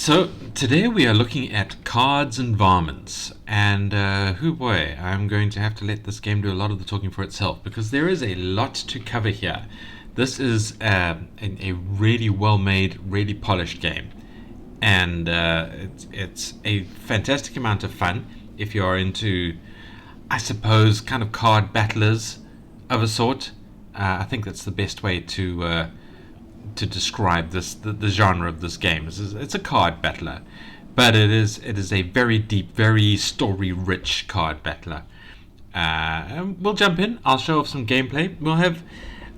So today we are looking at cards and varmints, and hoo boy, I'm going to have to let this game do a lot of the talking for itself because there is a lot to cover here. This is a really well-made, really polished game, and it's a fantastic amount of fun if you are into, I suppose, kind of card battlers of a sort. I think that's the best way to describe the genre of this game. It's a card battler, but it is a very deep, very story rich card battler. And we'll jump in. I'll show off some gameplay. We'll have,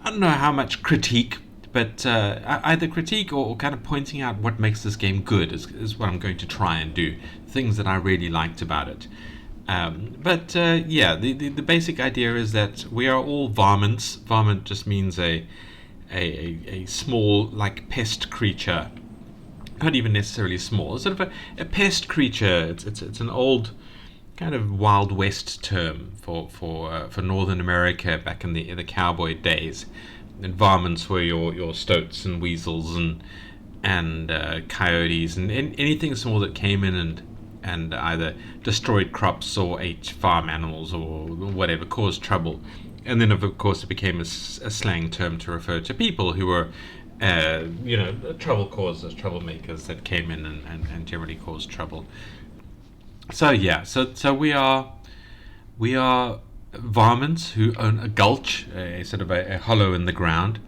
I don't know how much critique, but either critique or kind of pointing out what makes this game good is what I'm going to try and do. Things that I really liked about it. Yeah, the basic idea is that we are all varmints. Varmint just means a small, like, pest creature. Not even necessarily small. It's sort of a pest creature. It's an old kind of Wild West term for Northern America back in the cowboy days. And varmints were your stoats and weasels and coyotes and anything small that came in and either destroyed crops or ate farm animals or whatever, caused trouble. And then, of course, it became a slang term to refer to people who were, trouble causers, troublemakers that came in and generally caused trouble. So yeah, so we are varmints who own a gulch, a sort of a hollow in the ground,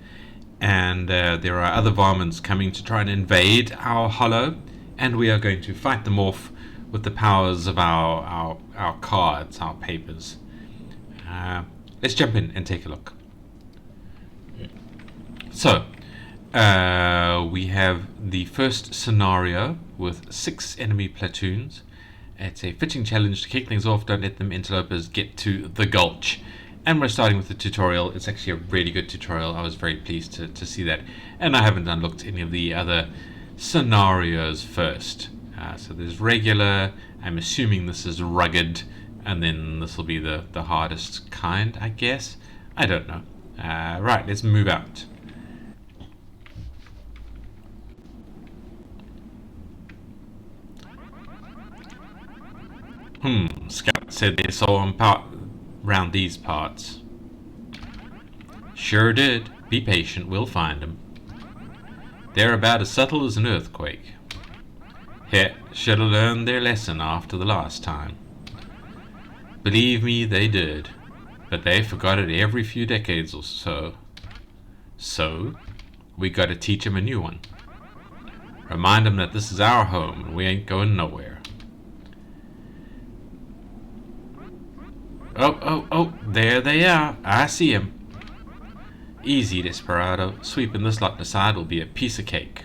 and there are other varmints coming to try and invade our hollow, and we are going to fight them off with the powers of our cards, our papers. Let's jump in and take a look. So, we have the first scenario with 6 enemy platoons. It's a fitting challenge to kick things off. Don't let them interlopers get to the gulch. And we're starting with the tutorial. It's actually a really good tutorial. I was very pleased to see that. And I haven't unlocked any of the other scenarios first. So there's regular. I'm assuming this is rugged. And then this will be the hardest kind, I guess. I don't know. Right, let's move out. Scout said they saw him round these parts. Sure did. Be patient, we'll find him. They're about as subtle as an earthquake. Heh, should have learned their lesson after the last time. Believe me, they did. But they forgot it every few decades or so. So, we gotta teach 'em a new one. Remind 'em that this is our home and we ain't going nowhere. Oh, there they are. I see 'em. Easy, Desperado. Sweeping this lot aside will be a piece of cake.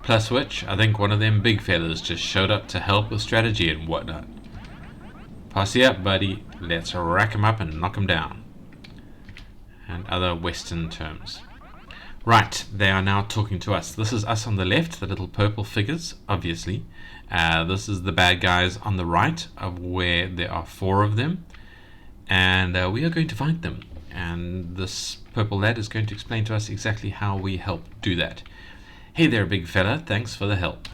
Plus which, I think one of them big fellas just showed up to help with strategy and whatnot. Posse up, buddy. Let's rack 'em up and knock 'em down. And other Western terms. Right, they are now talking to us. This is us on the left, the little purple figures, obviously. This is the bad guys on the right, of where there are 4 of them. And we are going to fight them. And this purple lad is going to explain to us exactly how we help do that. Hey there, big fella. Thanks for the help.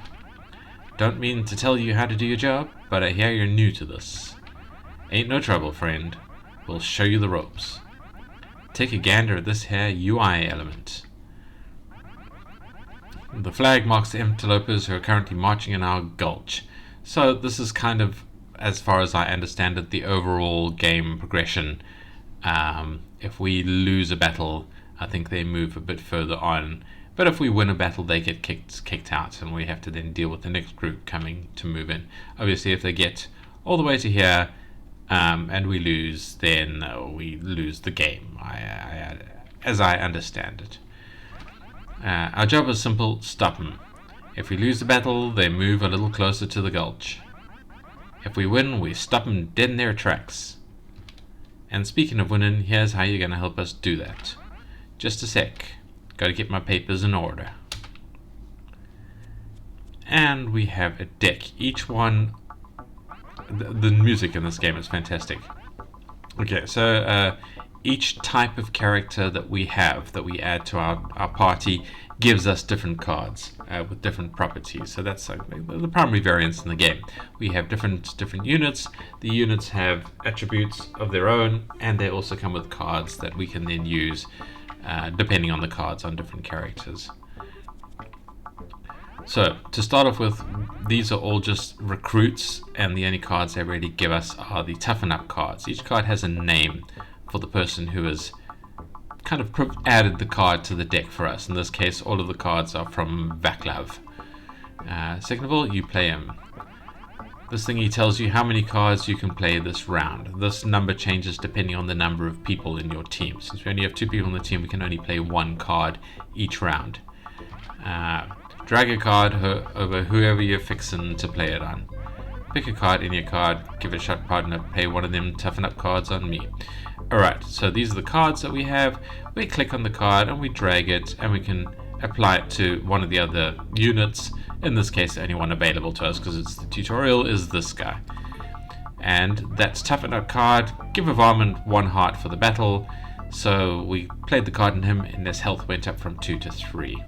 Don't mean to tell you how to do your job, but I hear you're new to this. Ain't no trouble, friend. We'll show you the ropes. Take a gander at this here UI element. The flag marks the interlopers who are currently marching in our gulch. So this is kind of, as far as I understand it, the overall game progression. If we lose a battle, I think they move a bit further on. But if we win a battle, they get kicked out, and we have to then deal with the next group coming to move in. Obviously, if they get all the way to here, and we lose, then we lose the game, as I understand it. Our job is simple: stop them. If we lose the battle, they move a little closer to the gulch. If we win, we stop them dead in their tracks. And speaking of winning, here's how you're going to help us do that. Just a sec. Got to get my papers in order. And we have a deck. Each one... The music in this game is fantastic. Okay, so each type of character that we have, that we add to our party, gives us different cards with different properties. So that's the primary variance in the game. We have different units. The units have attributes of their own, and they also come with cards that we can then use depending on the cards on different characters. So to start off with, these are all just recruits, and the only cards they really give us are the toughen up cards. Each card has a name for the person who has kind of added the card to the deck for us. In this case, all of the cards are from Vaclav. Second of all, you play him. This thingy tells you how many cards you can play this round. This number changes depending on the number of people in your team. Since we only have 2 people in the team, we can only play 1 card each round. Drag a card over whoever you're fixing to play it on. Pick a card in your card, give it a shot, partner, play one of them toughen up cards on me. Alright, so these are the cards that we have. We click on the card and we drag it, and we can apply it to one of the other units. In this case, the only one available to us because it's the tutorial is this guy. And that's toughen up card. Give a varmint 1 heart for the battle. So we played the card on him, and his health went up from 2 to 3.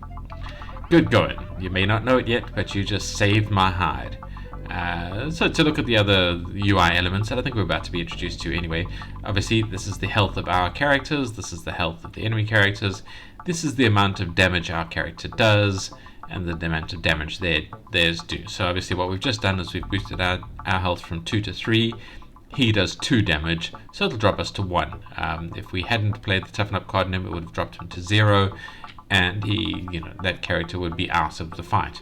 Good going. You may not know it yet, but you just saved my hide. So to look at the other UI elements that I think we're about to be introduced to anyway, obviously this is the health of our characters, this is the health of the enemy characters, this is the amount of damage our character does, and the amount of damage theirs do. So obviously what we've just done is we've boosted our health from 2 to 3. He does 2 damage, so it'll drop us to 1. If we hadn't played the toughen up card on him, it would have dropped him to 0, and that character would be out of the fight.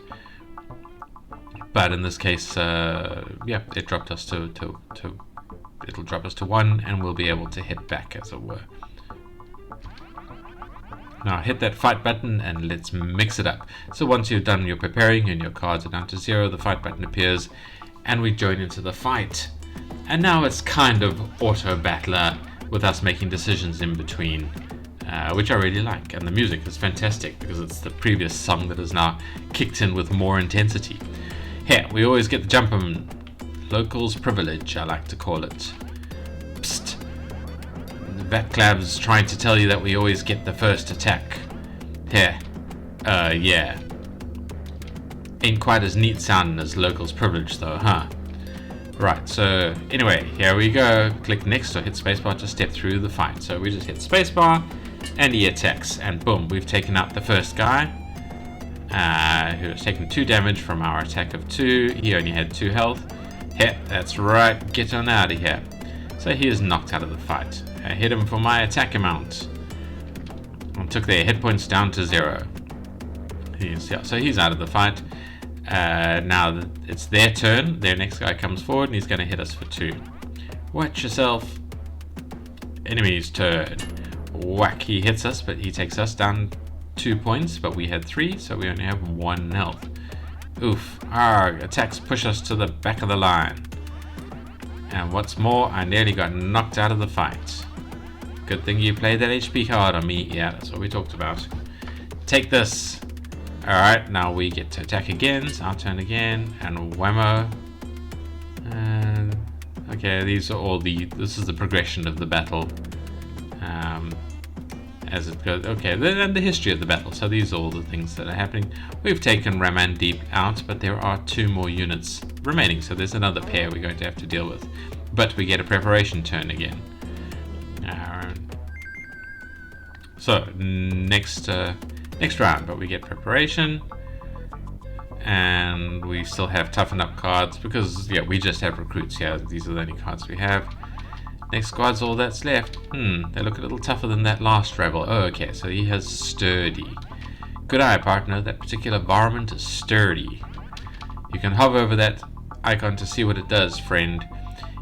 But in this case, it dropped us it'll drop us to 1, and we'll be able to hit back, as it were. Now hit that fight button and let's mix it up. So once you've done your preparing and your cards are down to 0, the fight button appears, and we join into the fight. And now it's kind of auto battler with us making decisions in between, which I really like. And the music is fantastic because it's the previous song that is now kicked in with more intensity. Here, we always get the jump'em. Locals privilege, I like to call it. Psst. The Vaclav's trying to tell you that we always get the first attack. Here. Yeah. Ain't quite as neat sounding as locals privilege though, huh? Right, so anyway, here we go. Click next or hit spacebar to step through the fight. So we just hit spacebar and he attacks, and boom, we've taken out the first guy. Who has taken 2 damage from our attack of 2. He only had 2 health. Yeah, that's right, get on out of here. So he is knocked out of the fight. I hit him for my attack amount and took their hit points down to 0. So he's out of the fight. Now it's their turn. Their next guy comes forward and he's going to hit us for 2. Watch yourself. Enemy's turn. Whack, he hits us, but he takes us down 2 points, but we had 3, so we only have 1 health. Oof. Arg, attacks push us to the back of the line. And what's more, I nearly got knocked out of the fight. Good thing you played that HP card on me. Yeah, that's what we talked about. Take this. Alright, now we get to attack again. It's our turn again, and whammo. And okay, these are all this is the progression of the battle. As it goes. Okay, then the history of the battle. So these are all the things that are happening. We've taken Ramandeep out, but there are 2 more units remaining. So there's another pair we're going to have to deal with. But we get a preparation turn again. So next round, but we get preparation. And we still have toughen up cards because we just have recruits here. These are the only cards we have. Next squad's all that's left. They look a little tougher than that last rebel. Oh, okay, so he has sturdy. Good eye, partner. That particular varmint is sturdy. You can hover over that icon to see what it does, friend.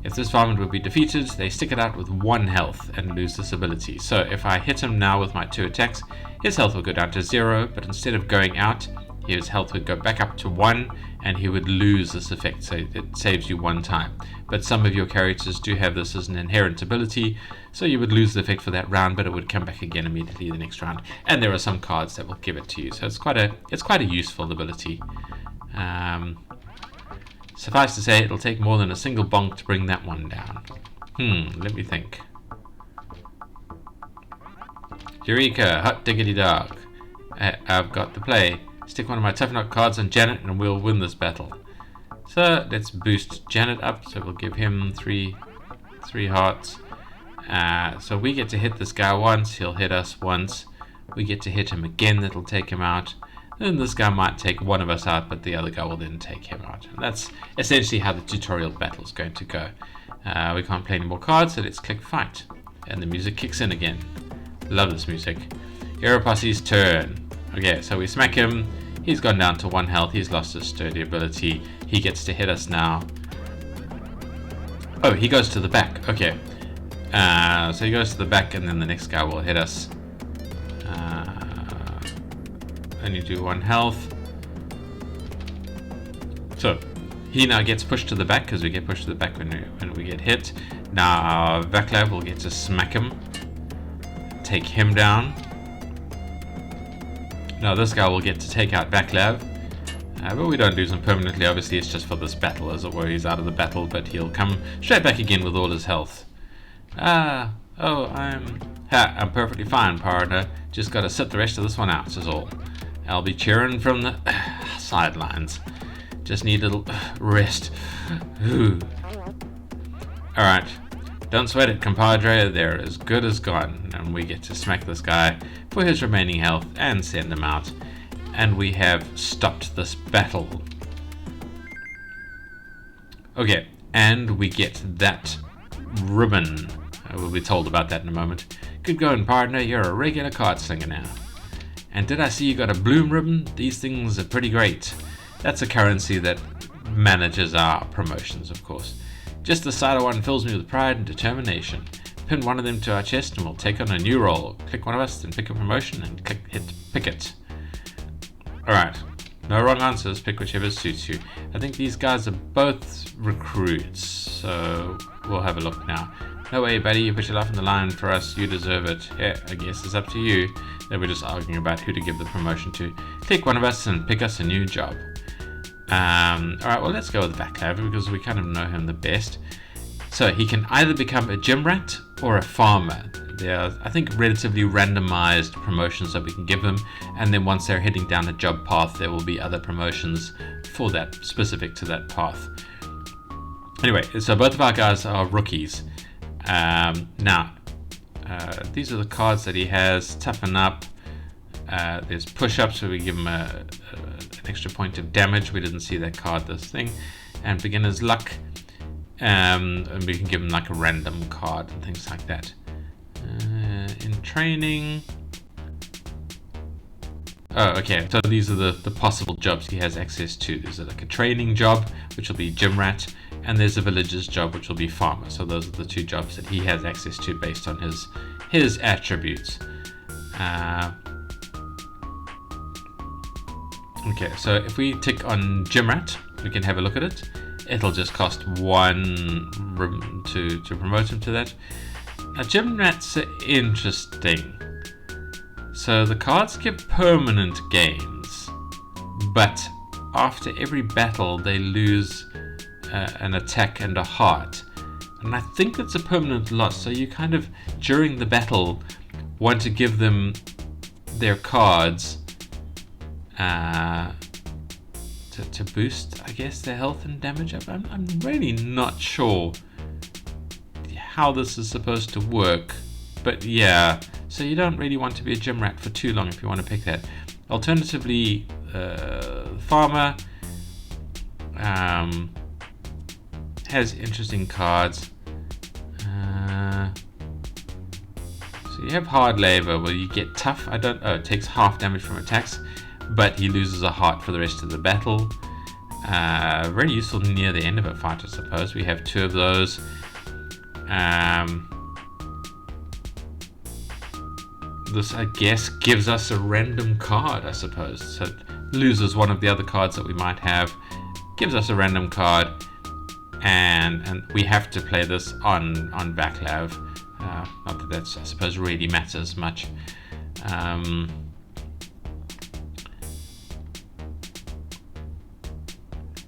If this varmint would be defeated, they stick it out with 1 health and lose this ability. So if I hit him now with my 2 attacks, his health will go down to 0, but instead of going out, his health would go back up to 1, and he would lose this effect, so it saves you 1 time. But some of your characters do have this as an inherent ability, so you would lose the effect for that round, but it would come back again immediately the next round. And there are some cards that will give it to you, so it's quite a useful ability. Suffice to say, it'll take more than a single bonk to bring that one down. Let me think. Eureka, hot diggity dog. I've got the play. Stick one of my toughen up cards on Janet and we'll win this battle. So let's boost Janet up. So we'll give him three hearts. So we get to hit this guy once. He'll hit us once. We get to hit him again. That'll take him out. Then this guy might take one of us out, but the other guy will then take him out. And that's essentially how the tutorial battle is going to go. We can't play any more cards, so let's click fight. And the music kicks in again. Love this music. Hero Posse's turn. Okay, so we smack him. He's gone down to 1 health. He's lost his sturdy ability. He gets to hit us now. Oh, he goes to the back. Okay. So he goes to the back, and then the next guy will hit us. And you do 1 health. So he now gets pushed to the back because we get pushed to the back when we get hit. Now our Vaclav will get to smack him, take him down. Now this guy will get to take out Vaclav, but we don't lose him permanently. Obviously, it's just for this battle, as it were. He's out of the battle, but he'll come straight back again with all his health. I'm perfectly fine, partner. Just got to sit the rest of this one out, is all. I'll be cheering from the sidelines. Just need a little rest. Alright. Don't sweat it, compadre. They're as good as gone. And we get to smack this guy for his remaining health and send him out. And we have stopped this battle. Okay. And we get that ribbon. We'll be told about that in a moment. Good going, partner. You're a regular card slinger now. And did I see you got a bloom ribbon? These things are pretty great. That's a currency that manages our promotions, of course. Just the sight of one fills me with pride and determination. Pin one of them to our chest and we'll take on a new role. Click one of us, then pick a promotion and pick it. Alright. No wrong answers. Pick whichever suits you. I think these guys are both recruits, so we'll have a look now. No way, buddy. You put your life on the line for us. You deserve it. Yeah, I guess it's up to you. Then we're just arguing about who to give the promotion to. Take one of us and pick us a new job. Alright, well, let's go with Vaclav because we kind of know him the best. So he can either become a gym rat or a farmer. There are, I think, relatively randomized promotions that we can give them. And then once they're heading down a job path, there will be other promotions for that, specific to that path. Anyway, so both of our guys are rookies. These are the cards that he has. Toughen up. There's push-ups, so we give him an extra point of damage. We didn't see that card, this thing. And beginner's luck. And we can give him like a random card and things like that. In training. Oh, okay. So these are the possible jobs he has access to. There's like a training job, which will be gym rat. And there's a villager's job, which will be farmer. So those are the 2 jobs that he has access to based on his attributes. Okay, so if we tick on gym rat, we can have a look at it. It'll just cost 1 to promote him to that. Now, gym rats are interesting. So the cards give permanent gains, but after every battle, they lose an attack and a heart. And I think it's a permanent loss. So you kind of, during the battle, want to give them their cards to boost, I guess, their health and damage up. I'm really not sure how this is supposed to work. But yeah, so you don't really want to be a gym rat for too long if you want to pick that. Alternatively, farmer has interesting cards. So you have hard labor. Well, you get tough. It takes half damage from attacks, but he loses a heart for the rest of the battle. Very useful near the end of a fight, I suppose. We have 2 of those. This, I guess, gives us a random card, I suppose. So it loses one of the other cards that we might have, gives us a random card, and we have to play this on Vaclav. Not that that's, I suppose, really matters much.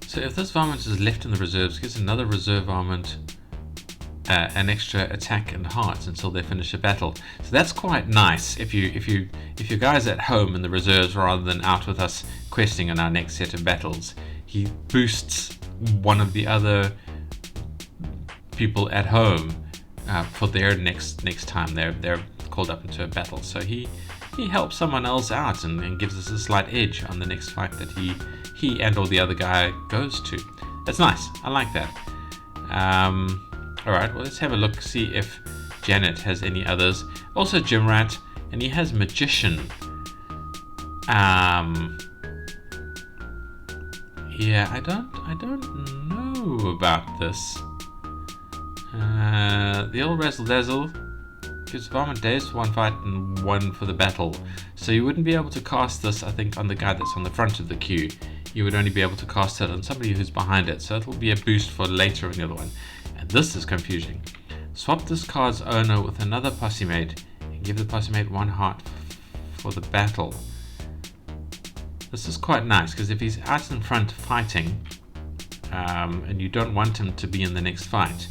So if this varmint is left in the reserves, gives another reserve varmint an extra attack and hearts until they finish a battle. So that's quite nice if you if your guy's at home in the reserves rather than out with us questing in our next set of battles, he boosts one of the other people at home for their next time they're called up into a battle. So he helps someone else out and gives us a slight edge on the next fight that he and or the other guy goes to. That's nice. I like that. Alright, well, let's have a look, see if Janet has any others. Also Gym Rat, and he has Magician. Yeah, I don't know about this. The old Razzle Dazzle gives Varmint days for one fight and one for the battle. So you wouldn't be able to cast this, I think, on the guy that's on the front of the queue. You would only be able to cast it on somebody who's behind it. So it'll be a boost for later in the other one. And this is confusing. Swap this card's owner with another posse mate and give the posse mate 1 heart for the battle. This is quite nice because if he's out in front fighting and you don't want him to be in the next fight,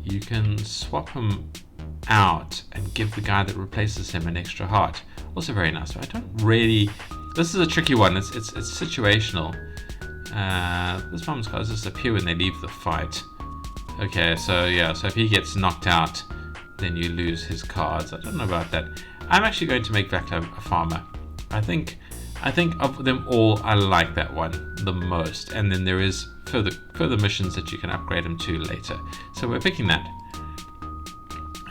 you can swap him out and give the guy that replaces him an extra heart. Also very nice. I don't really... This is a tricky one. It's situational. This one's got just appear when they leave the fight. Okay, so yeah, so if he gets knocked out, then you lose his cards. I don't know about that. I'm actually going to make Vacla a farmer. I think of them all, I like that one the most. And then there is further missions that you can upgrade him to later. So we're picking that.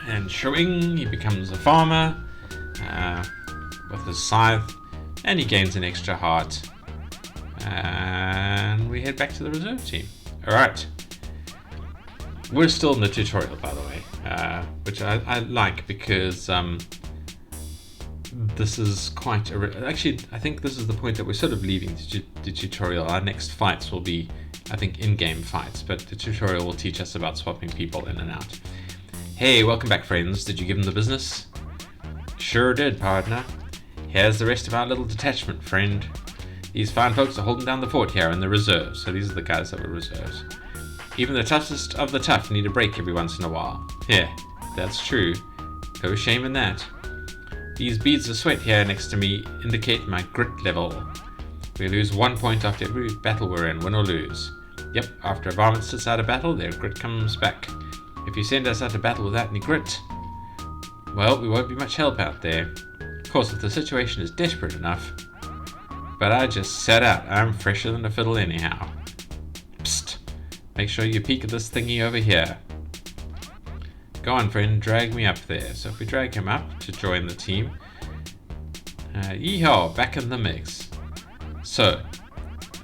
And showing, he becomes a farmer with his scythe, and he gains an extra heart. And we head back to the reserve team. Alright. We're still in the tutorial, by the way, which I like because this is quite actually, I think this is the point that we're sort of leaving the tutorial. Our next fights will be, I think, in-game fights, but the tutorial will teach us about swapping people in and out. Hey, welcome back, friends. Did you give them the business? Sure did, partner. Here's the rest of our little detachment, friend. These fine folks are holding down the fort here in the reserves, so these are the guys that were reserves. Even the toughest of the tough need a break every once in a while. Yeah, that's true. No shame in that. These beads of sweat here next to me indicate my grit level. We lose 1 point after every battle we're in, win or lose. Yep, after a varmint sits out a battle, their grit comes back. If you send us out to battle without any grit, well, we won't be much help out there. Of course, if the situation is desperate enough. But I just set out. I'm fresher than a fiddle anyhow. Psst. Make sure you peek at this thingy over here. Go on, friend, drag me up there. So if we drag him up to join the team. Yeehaw, back in the mix. So,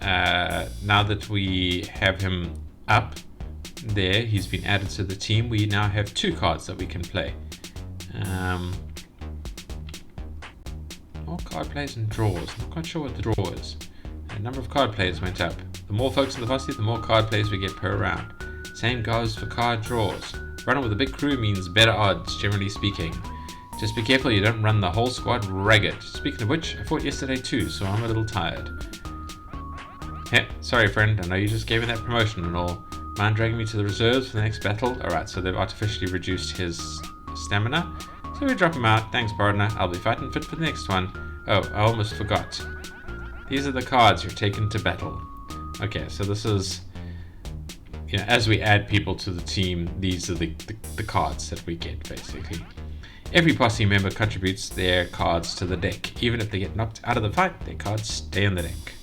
now that we have him up there, he's been added to the team, we now have 2 cards that we can play. More card plays and draws. I'm not quite sure what the draw is. The number of card plays went up. The more folks in the posse, the more card plays we get per round. Same goes for card draws. Running with a big crew means better odds, generally speaking. Just be careful you don't run the whole squad ragged. Speaking of which, I fought yesterday too, so I'm a little tired. Hey, sorry friend, I know you just gave me that promotion and all. Mind dragging me to the reserves for the next battle? Alright, so they've artificially reduced his stamina. So we drop him out. Thanks, partner. I'll be fighting fit for the next one. Oh, I almost forgot. These are the cards you're taking to battle. Okay, so this is... You know, as we add people to the team, these are the cards that we get, basically. Every posse member contributes their cards to the deck. Even if they get knocked out of the fight, their cards stay in the deck.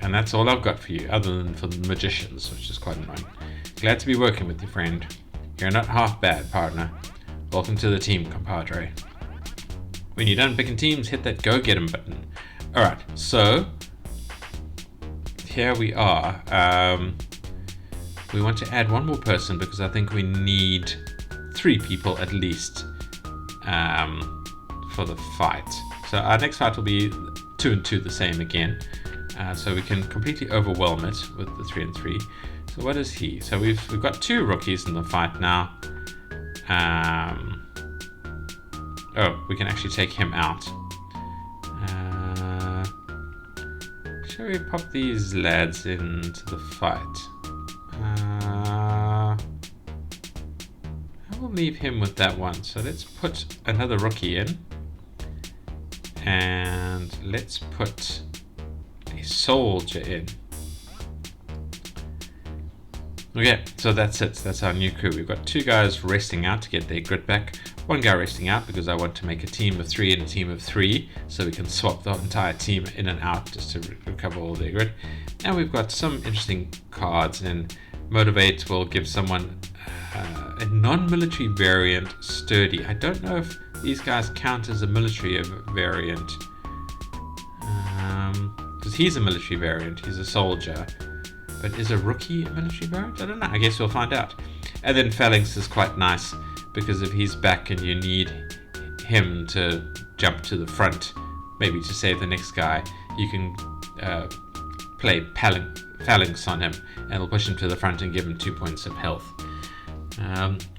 And that's all I've got for you, other than for the magicians, which is quite annoying. Glad to be working with you, friend. You're not half bad, partner. Welcome to the team, compadre. When you're done picking teams, hit that go get 'em button. Alright, so here we are. We want to add one more person because I think we need 3 people at least for the fight. So our next fight will be 2 and 2 the same again. So we can completely overwhelm it with the 3 and 3. So what is he? So we've got 2 rookies in the fight now. Oh, we can actually take him out. Shall we pop these lads into the fight? I will leave him with that one. So let's put another rookie in. And let's put a soldier in. Okay, so that's it. That's our new crew. We've got 2 guys resting out to get their grit back. 1 guy resting out because I want to make a team of 3 and a team of 3, so we can swap the entire team in and out just to recover all their grit. And we've got some interesting cards, and Motivate will give someone a non-military variant, Sturdy. I don't know if these guys count as a military variant, because he's a military variant, he's a soldier. But is a rookie a military variant? I don't know. I guess we'll find out. And then Phalanx is quite nice because if he's back and you need him to jump to the front, maybe to save the next guy, you can play Phalanx on him and it'll push him to the front and give him 2 points of health.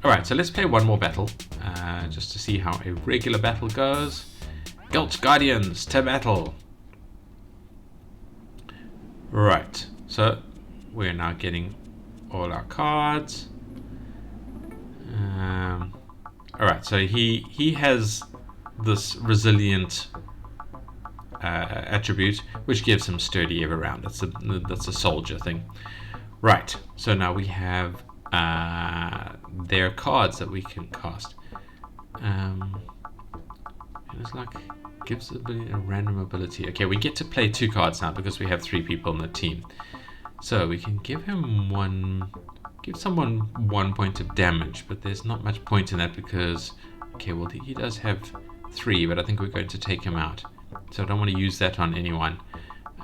Alright, so let's play one more battle just to see how a regular battle goes. Gulch Guardians to battle. Right, so we're now getting all our cards. Alright, so he has this resilient attribute, which gives him sturdy every round. That's a soldier thing. Right, so now we have their cards that we can cast. And it's like gives a random ability. Okay, we get to play 2 cards now because we have 3 people in the team. So we can give someone 1 point of damage, but there's not much point in that because, okay, well he does have 3, but I think we're going to take him out. So I don't want to use that on anyone,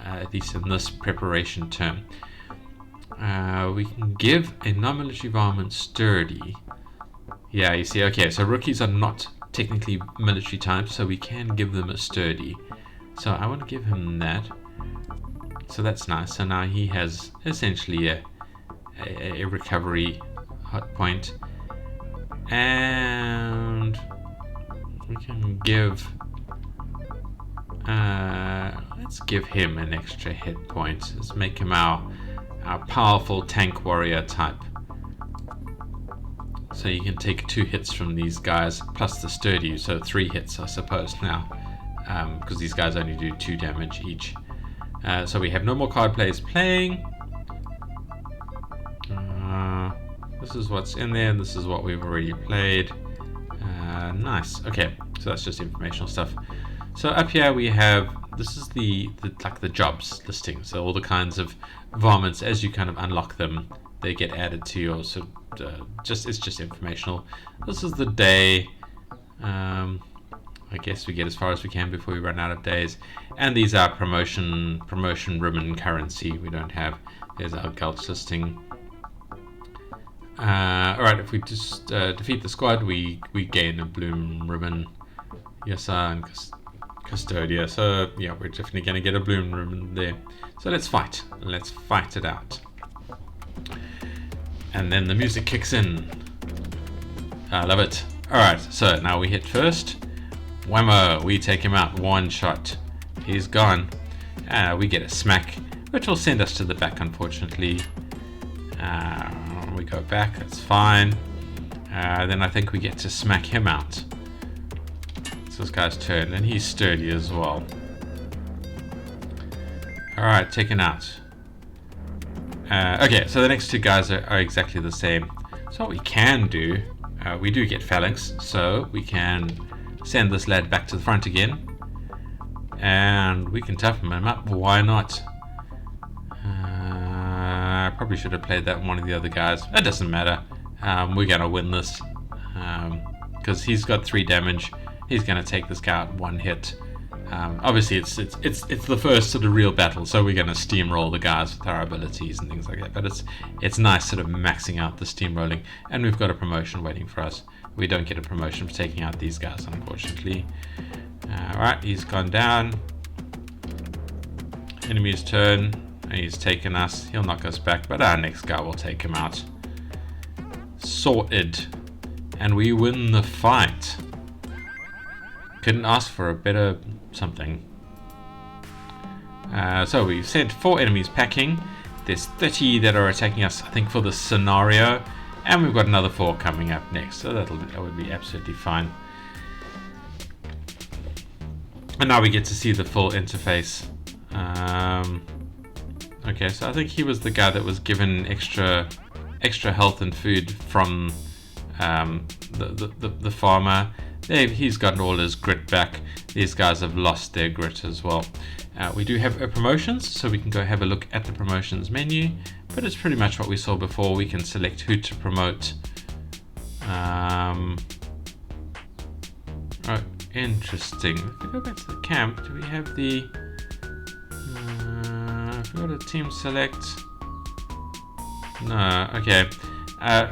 at least in this preparation term. We can give a non-military varmint sturdy. Yeah, you see, okay, so rookies are not technically military types, so we can give them a sturdy. So I want to give him that. So that's nice. So now he has essentially a recovery hot point. And we can give... let's give him an extra hit point. Let's make him our powerful tank warrior type. So you can take 2 hits from these guys, plus the sturdy, so 3 hits I suppose now. Because these guys only do 2 damage each. So we have no more card players playing. This is what's in there, and this is what we've already played. Nice. Okay, so that's just informational stuff. So up here we have, this is the jobs listing. So all the kinds of varmints, as you kind of unlock them, they get added to your it's just informational. This is the day. I guess we get as far as we can before we run out of days. And these are promotion ribbon currency we don't have. There's our gulch listing. Alright, if we just defeat the squad, we gain a bloom ribbon. Yes, and Custodia. So yeah, we're definitely going to get a bloom ribbon there. So let's fight. Let's fight it out. And then the music kicks in. I love it. Alright, so now we hit first. Whammo, we take him out, 1 shot. He's gone. We get a smack, which will send us to the back, unfortunately. We go back, that's fine. Then I think we get to smack him out. It's this guy's turn, and he's sturdy as well. Alright, taken out. Okay, so the next 2 guys are exactly the same. So what we can do, we do get phalanx, so we can send this lad back to the front again. And we can toughen him up, why not? I probably should have played that one of the other guys. It doesn't matter. We're going to win this. Because he's got 3 damage. He's going to take this guy out 1 hit. Obviously it's the first sort of real battle, so we're going to steamroll the guys with our abilities and things like that. But it's nice sort of maxing out the steamrolling. And we've got a promotion waiting for us. We don't get a promotion for taking out these guys, unfortunately. Alright, he's gone down. Enemy's turn. He's taken us. He'll knock us back, but our next guy will take him out. Sorted. And we win the fight. Couldn't ask for a better something. So we've sent 4 enemies packing. There's 30 that are attacking us, I think, for the scenario. And we've got another 4 coming up next. So that would be absolutely fine. And now we get to see the full interface. Okay, so I think he was the guy that was given extra health and food from the farmer. He's gotten all his grit back. These guys have lost their grit as well. We do have promotions, so we can go have a look at the promotions menu, but it's pretty much what we saw before. We can select who to promote. Oh, interesting. If we go back to the camp, do we have the if we go to team select? No, okay.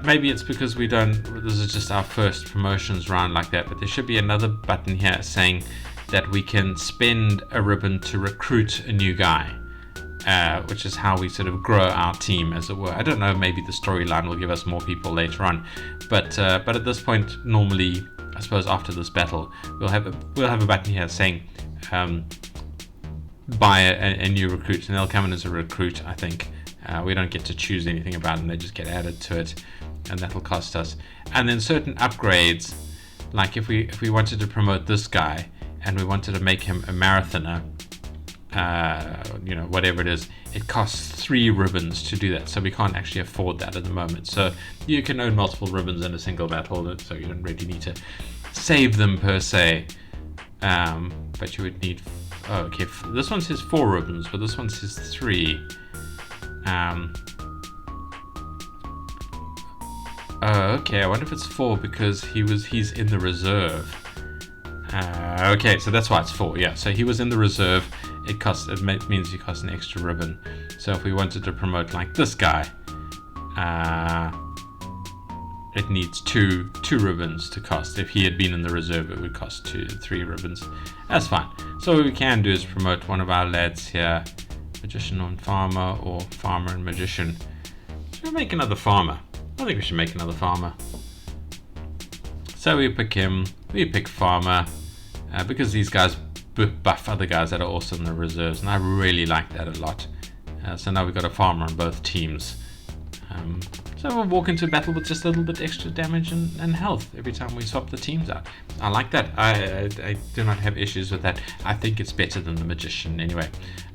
Maybe it's because this is just our first promotions round like that, but there should be another button here saying that we can spend a ribbon to recruit a new guy, which is how we sort of grow our team, as it were. I don't know, maybe the storyline will give us more people later on, but at this point, normally, I suppose after this battle, we'll have a button here saying buy a new recruit, and they'll come in as a recruit, I think. We don't get to choose anything about them, they just get added to it, and that'll cost us. And then certain upgrades, like if we wanted to promote this guy and we wanted to make him a marathoner, whatever it is, it costs 3 ribbons to do that, so we can't actually afford that at the moment. So you can own multiple ribbons in a single battle, so you don't really need to save them per se, but you would need this one says 4 ribbons, but this one says 3. Okay, I wonder if it's 4 because he's in the reserve. Okay, so that's why it's 4. Yeah, so he was in the reserve. It means he costs an extra ribbon. So if we wanted to promote like this guy, it needs two ribbons to cost. If he had been in the reserve, it would cost 3 ribbons. That's fine. So what we can do is promote one of our lads here, magician and farmer, or farmer and magician. Should we make another farmer? I think we should make another farmer. So we pick him, we pick farmer, because these guys buff other guys that are also in the reserves, and I really like that a lot. So now we've got a farmer on both teams. So we'll walk into battle with just a little bit extra damage and health every time we swap the teams out. I like that. I do not have issues with that. I think it's better than the magician anyway.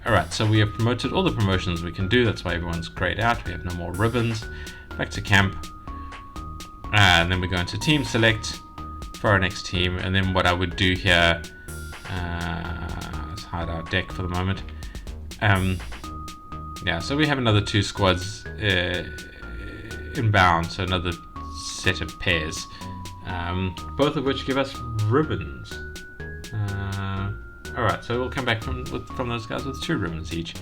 Alright, so we have promoted all the promotions we can do. That's why everyone's grayed out. We have no more ribbons. Back to camp. And then we go into team select for our next team. And then what I would do here, let's hide our deck for the moment. Yeah, so we have another 2 squads inbound, so another set of pairs, both of which give us ribbons. Alright, so we'll come back from those guys with 2 ribbons each.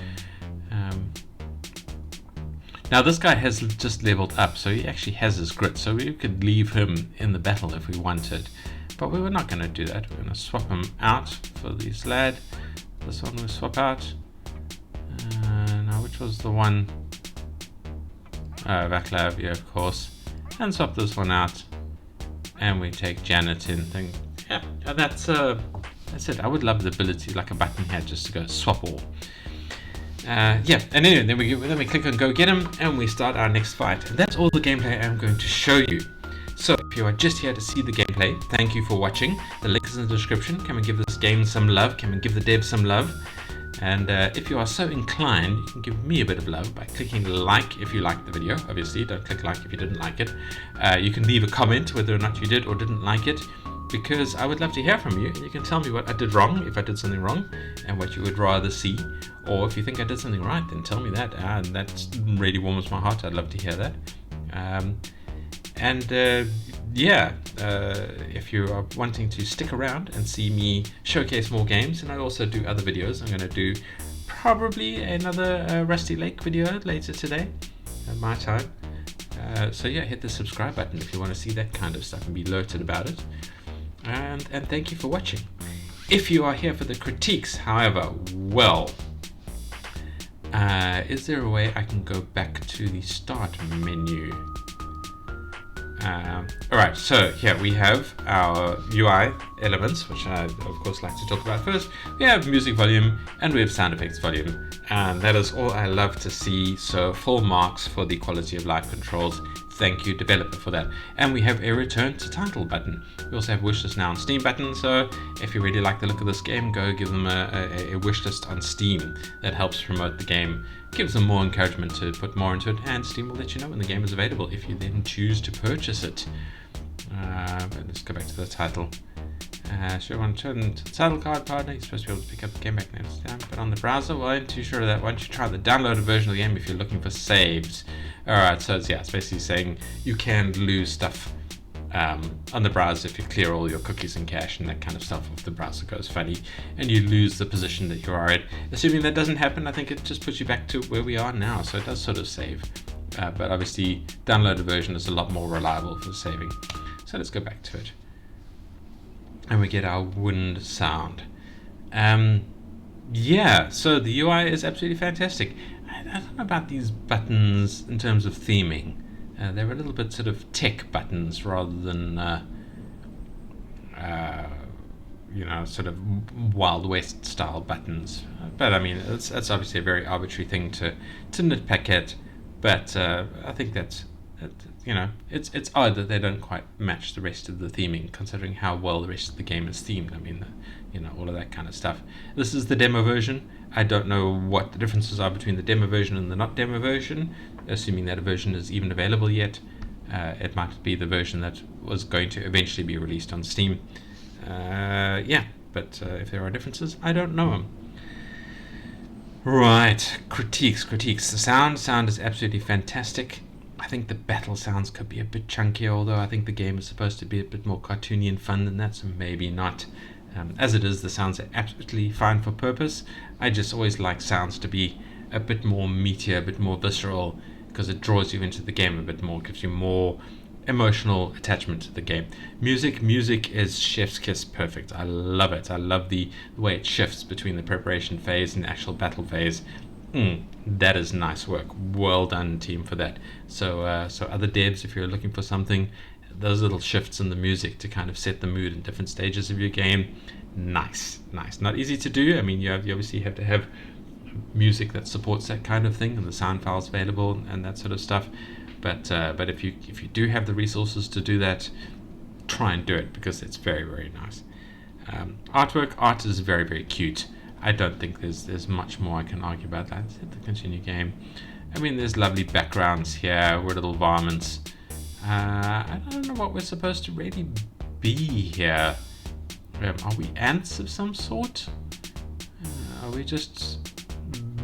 Now this guy has just leveled up, so he actually has his grit, so we could leave him in the battle if we wanted, but we were not going to do that. We're going to swap him out for this lad. This one we'll swap out. Now which was the one? Vaclav, yeah, of course. And swap this one out. And we take Janet in. Yeah, that's it. I would love the ability, like a button here, just to go swap all. Yeah, and anyway, then we click on go get him, and we start our next fight. And that's all the gameplay I'm going to show you. So if you are just here to see the gameplay, thank you for watching. The link is in the description. Come and give this game some love. Come and give the devs some love. And if you are so inclined, you can give me a bit of love by clicking like if you liked the video. Obviously, don't click like if you didn't like it. You can leave a comment whether or not you did or didn't like it, because I would love to hear from you. You can tell me what I did wrong, if I did something wrong, and what you would rather see. Or if you think I did something right, then tell me that. And that really warms my heart. I'd love to hear that. Yeah, if you are wanting to stick around and see me showcase more games, and I also do other videos. I'm going to do probably another Rusty Lake video later today at my time. So yeah, hit the subscribe button if you want to see that kind of stuff and be alerted about it. And thank you for watching. If you are here for the critiques, however, well, is there a way I can go back to the start menu? Alright, so here we have our UI elements, which I of course like to talk about first. We have music volume and we have sound effects volume, and that is all I love to see. So full marks for the quality of live controls. thank you developer for that. And we have a return to title button. We also have wishlist now on Steam button, so if you really like the look of this game, go give them a wishlist on Steam. That helps promote the game, gives them more encouragement to put more into it, and Steam will let you know when the game is available if you then choose to purchase it. But let's go back to the title. So you want to turn to the title card partner, you're supposed to be able to pick up the game back next time. But on the browser, well, I ain't too sure of that. Why don't you try the downloaded version of the game if you're looking for saves. Alright, so it's basically saying you can lose stuff on the browser if you clear all your cookies and cache and that kind of stuff if the browser goes funny and you lose the position that you are at. Assuming that doesn't happen, I think it just puts you back to where we are now, so it does sort of save. But obviously, downloaded version is a lot more reliable for saving. So let's go back to it. And we get our wind sound. Yeah, so the UI is absolutely fantastic. I don't know about these buttons in terms of theming. They're a little bit sort of tech buttons rather than, sort of Wild West style buttons. But I mean, it's obviously a very arbitrary thing to nitpick at. But I think that's it's odd that they don't quite match the rest of the theming, considering how well the rest of the game is themed. I mean, all of that kind of stuff. This is the demo version. I don't know what the differences are between the demo version and the not demo version, assuming that a version is even available yet. It might be the version that was going to eventually be released on Steam. But if there are differences, I don't know them. Right, critiques. The sound is absolutely fantastic. I think the battle sounds could be a bit chunkier, although I think the game is supposed to be a bit more cartoony and fun than that, so maybe not. As it is, the sounds are absolutely fine for purpose. I just always like sounds to be a bit more meatier, a bit more visceral, because it draws you into the game a bit more, gives you more emotional attachment to the game. Music is chef's kiss perfect. I love it. I love the way it shifts between the preparation phase and the actual battle phase. That is nice work. Well done, team, for that. So other devs, if you're looking for something, those little shifts in the music to kind of set the mood in different stages of your game, nice. Not easy to do. I mean, you obviously have to have music that supports that kind of thing and the sound files available and that sort of stuff. But if you do have the resources to do that, try and do it, because it's very, very nice. Art is very, very cute. I don't think there's much more I can argue about that. Let's hit the continue game. I mean, there's lovely backgrounds here. We're little varmints. I don't know what we're supposed to really be here. Are we ants of some sort? Are we just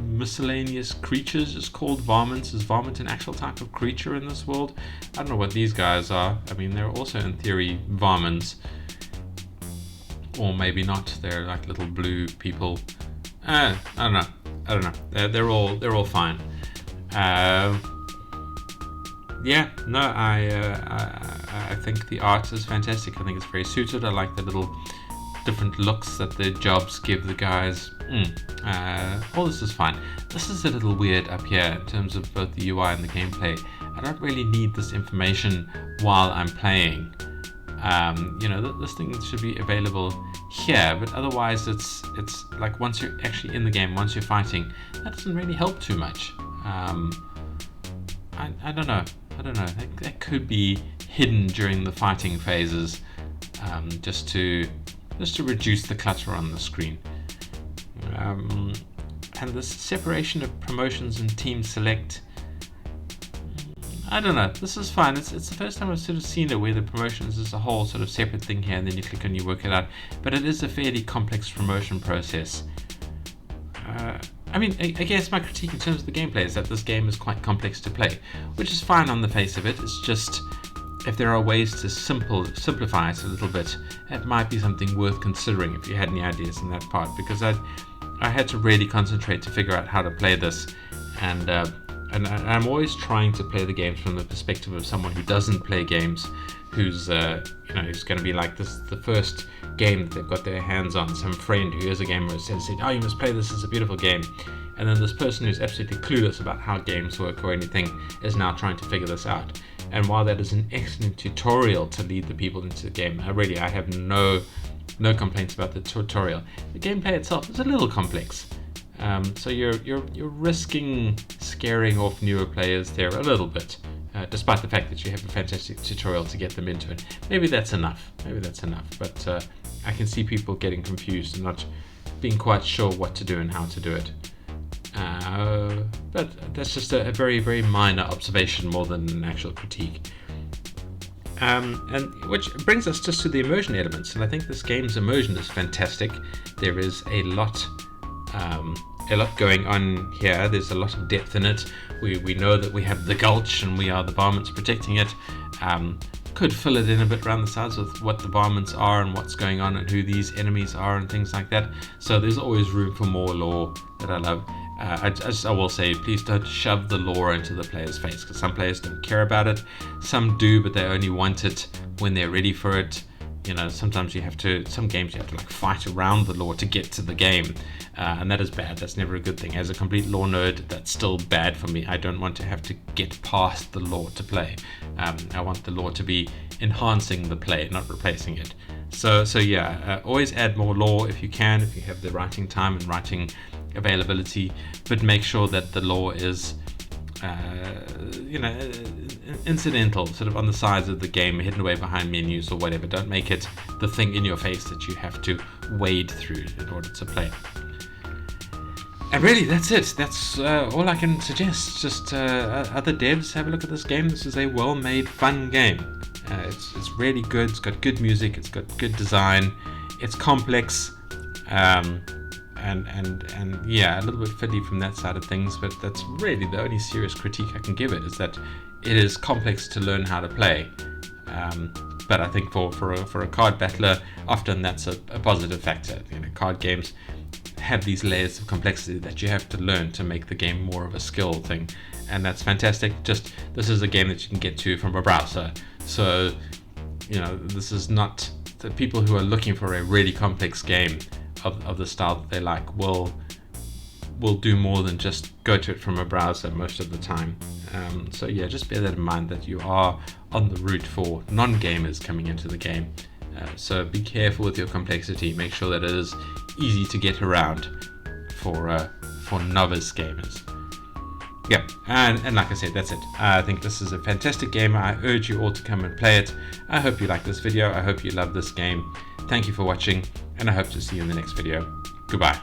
miscellaneous creatures just called varmints? Is varmint an actual type of creature in this world? I don't know what these guys are. I mean, they're also in theory varmints. Or maybe not. They're like little blue people. I don't know. They're all fine. I think the art is fantastic. I think it's very suited. I like the little different looks that the jobs give the guys. All this is fine. This is a little weird up here in terms of both the UI and the gameplay. I don't really need this information while I'm playing. This thing should be available here, but otherwise it's like once you're actually in the game, once you're fighting, that doesn't really help too much. I don't know. That could be hidden during the fighting phases, just to reduce the clutter on the screen. And the separation of promotions and team select, I don't know. This is fine. It's the first time I've sort of seen it where the promotions is a whole sort of separate thing here, and then you click and you work it out. But it is a fairly complex promotion process. I guess my critique in terms of the gameplay is that this game is quite complex to play, which is fine on the face of it. It's just, if there are ways to simplify it a little bit, it might be something worth considering if you had any ideas in that part, because I had to really concentrate to figure out how to play this, and I'm always trying to play the games from the perspective of someone who doesn't play games, who's who's going to be like, this is the first game that they've got their hands on. Some friend who is a gamer has said, "Oh, you must play this. It's a beautiful game." And then this person who's absolutely clueless about how games work or anything is now trying to figure this out. And while that is an excellent tutorial to lead the people into the game, I have no complaints about the tutorial. The gameplay itself is a little complex. So you're risking scaring off newer players there a little bit. despite the fact that you have a fantastic tutorial to get them into it. Maybe that's enough. But I can see people getting confused and not being quite sure what to do and how to do it. But that's just a very, very minor observation more than an actual critique. And which brings us just to the immersion elements, and I think this game's immersion is fantastic. There is a lot going on here. There's a lot of depth in it. We know that we have the gulch and we are the varmints protecting it. Could fill it in a bit around the sides with what the varmints are and what's going on and who these enemies are and things like that. So there's always room for more lore that I love. I will say, please don't shove the lore into the player's face, because some players don't care about it. Some do, but they only want it when they're ready for it. You know, sometimes some games you have to like fight around the lore to get to the game, and that is bad. That's never a good thing. As a complete lore nerd, that's still bad for me. I don't want to have to get past the lore to play. I want the lore to be enhancing the play, not replacing it. So yeah, always add more lore if you can, if you have the writing time and writing availability, but make sure that the lore is incidental, sort of on the sides of the game, hidden away behind menus or whatever. Don't make it the thing in your face that you have to wade through in order to play. And really, that's it. That's all I can suggest. Just other devs, have a look at this game. This is a well-made, fun game. It's really good. It's got good music. It's got good design. It's complex. And yeah, a little bit fiddly from that side of things, but that's really the only serious critique I can give it, is that it is complex to learn how to play. But I think for a card battler, often that's a positive factor. You know, card games have these layers of complexity that you have to learn to make the game more of a skill thing, and that's fantastic. Just, this is a game that you can get to from a browser, so you know, this is not the people who are looking for a really complex game of the style that they like will do more than just go to it from a browser most of the time. So yeah, just bear that in mind, that you are on the route for non-gamers coming into the game. So be careful with your complexity. Make sure that it is easy to get around for novice gamers. Yeah, and like I said, that's it. I think this is a fantastic game. I urge you all to come and play it. I hope you like this video. I hope you love this game. Thank you for watching, and I hope to see you in the next video. Goodbye.